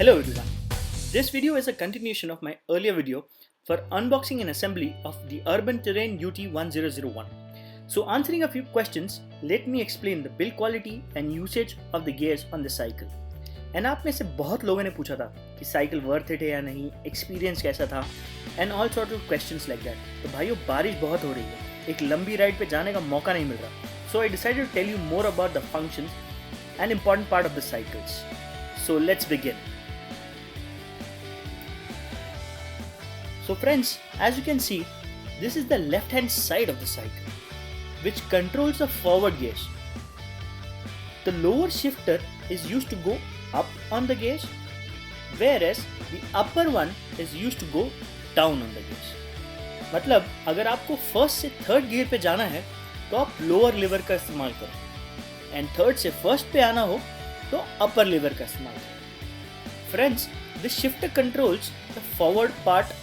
Hello everyone. This video is a continuation of my earlier video for unboxing and assembly of the Urban Terrain UT1001. So answering a few questions, let me explain the build quality and usage of the gears on the cycle. And आप में से बहुत लोगों ने पूछा था कि cycle worth it है या नहीं, एक्सपीरियंस कैसा था and all sort of questions like that. तो भाइयों बारिश बहुत हो रही है, एक लंबी राइड पे जाने का मौका नहीं मिल रहा. So I decided to tell you more about the functions and important part of the cycles. So let's begin. So friends, as you can see, this is the left hand side of the cycle, which controls the forward gears. The lower shifter is used to go up on the gears, whereas the upper one is used to go down on the gears. मतलब अगर आपको first से third gear पे जाना है तो आप lower liver का इस्तेमाल करें, एंड थर्ड से फर्स्ट पे आना हो तो अपर लीवर का इस्तेमाल करें. Friends, this shifter controls the forward part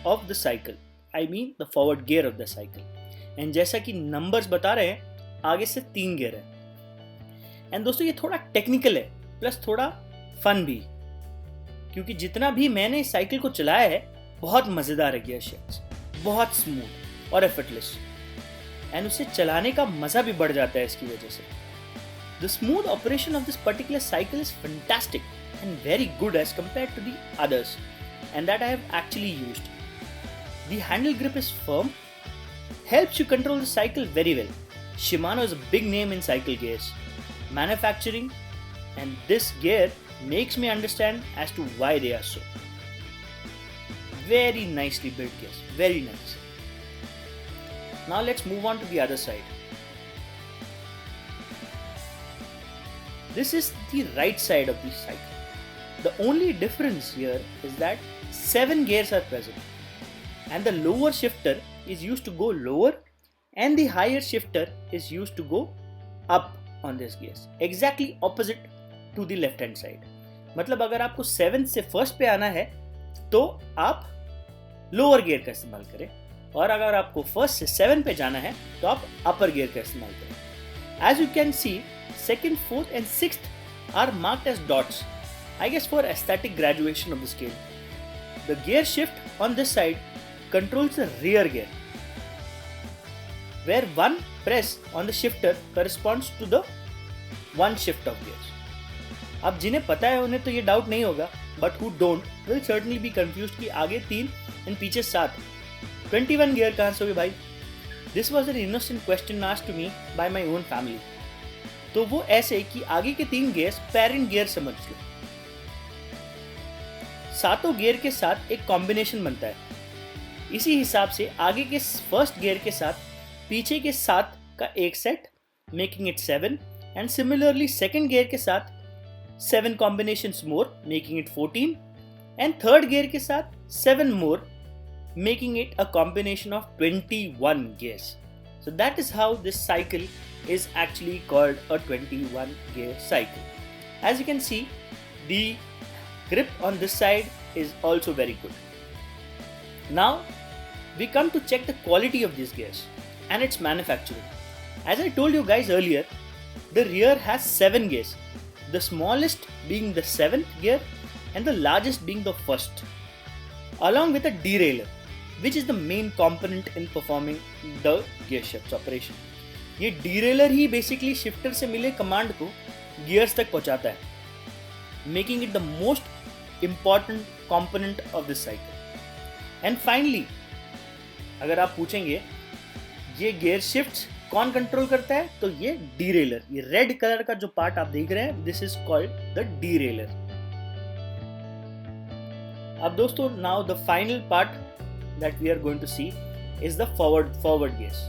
of the cycle, I mean the forward gear of the cycle. And जैसा कि नंबर्स बता रहे हैं, आगे से 3 गियर है. एंड दोस्तों ये थोड़ा टेक्निकल है प्लस थोड़ा फन भी, क्योंकि जितना भी मैंने इस साइकिल को चलाया है बहुत मज़ेदार है. गियर शिफ्ट्स बहुत स्मूथ और एफर्टलेस, एंड उसे चलाने का मज़ा भी बढ़ जाता है इसकी वजह से. The smooth operation of this particular cycle is fantastic and very good as compared to the others, and that I have actually used. The handle grip is firm, helps you control the cycle very well. Shimano is a big name in cycle gears manufacturing, and this gear makes me understand as to why they are so. Very nicely built gears, very nice. Now let's move on to the other side. This is the right side of the cycle. The only difference here is that 7 gears are present, and the lower shifter is used to go lower and the higher shifter is used to go up on this gears, exactly opposite to the left hand side. मतलब अगर आपको 7 से first पे आना है तो आप lower gear का इस्तेमाल करें, और अगर आपको फर्स्ट से 7 पे जाना है तो आप अपर गियर का इस्तेमाल करें. As you can see, 2nd, 4th and 6th are marked as dots, I guess for aesthetic graduation of the scale. The gear shift on this side controls the rear gear, where one press on the shifter corresponds to the one shift of gears. अब जिन्हें पता है उन्हें तो ये doubt नहीं होगा, but who don't will certainly be confused कि आगे 3 और पीछे 7, 21 गियर कहाँ से होगी भाई. This was an innocent question asked to me by my own family. तो वो ऐसे कि आगे के 3 गियर्स पेरेंट गियर समझ लो. 7 गियर के साथ एक कॉम्बिनेशन बनता है. इसी हिसाब से आगे के फर्स्ट गियर के साथ पीछे के 7 का एक set, making it 7, and similarly second gear के साथ 7 combinations more, making it 14, and third gear के साथ 7 मोर, making it a combination of 21 gears. So that is how this cycle is actually called a 21 gear cycle. As you can see, the grip on this side is also very good. Now we come to check the quality of these gears and its manufacturing. As I told you guys earlier, the rear has 7 gears, the smallest being the 7th gear and the largest being the 1st, along with a derailleur, which is the main component in performing the gear shifts operation. ये derailleur ही basically shifter से मिले command को gears तक पहुंचाता है, making it the most important component of this cycle. And finally, अगर आप पूछेंगे ये gear shifts कौन कंट्रोल करता है, तो ये derailleur, ये रेड कलर का जो पार्ट आप देख रहे हैं, this is called the derailleur. अब दोस्तों, now the final part that we are going to see is the forward gears.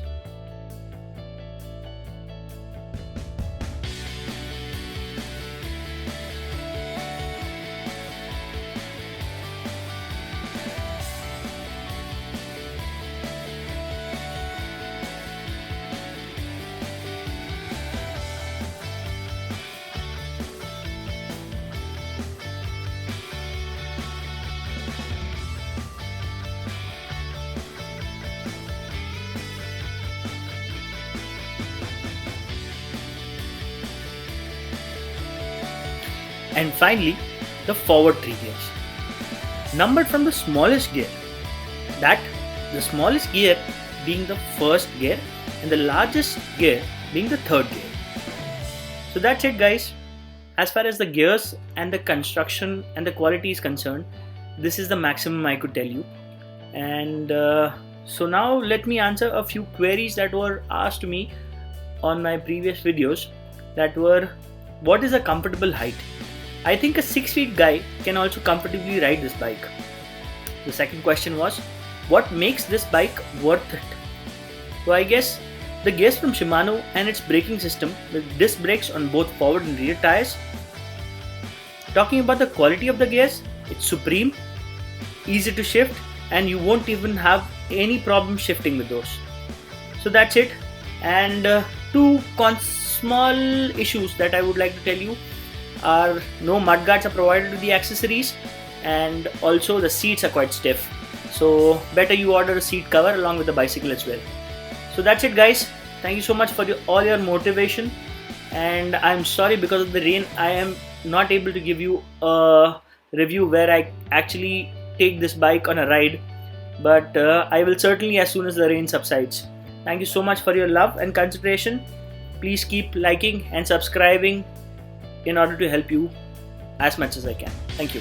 And finally, the forward 3 gears, numbered from the smallest gear, that the smallest gear being the first gear and the largest gear being the third gear. So that's it, guys. As far as the gears and the construction and the quality is concerned, this is the maximum I could tell you. And so now let me answer a few queries that were asked to me on my previous videos, that were, what is a comfortable height? I think a 6 feet guy can also comfortably ride this bike. The second question was, what makes this bike worth it? So I guess the gears from Shimano and its braking system with disc brakes on both forward and rear tires. Talking about the quality of the gears, it's supreme, easy to shift, and you won't even have any problem shifting with those. So that's it. And two small issues that I would like to tell you are, no mudguards are provided with the accessories, and also the seats are quite stiff. So better you order a seat cover along with the bicycle as well. So that's it, guys. Thank you so much for all your motivation, and I'm sorry because of the rain I am not able to give you a review where I actually take this bike on a ride, but I will certainly as soon as the rain subsides. Thank you so much for your love and consideration. Please keep liking and subscribing in order to help you as much as I can. Thank you.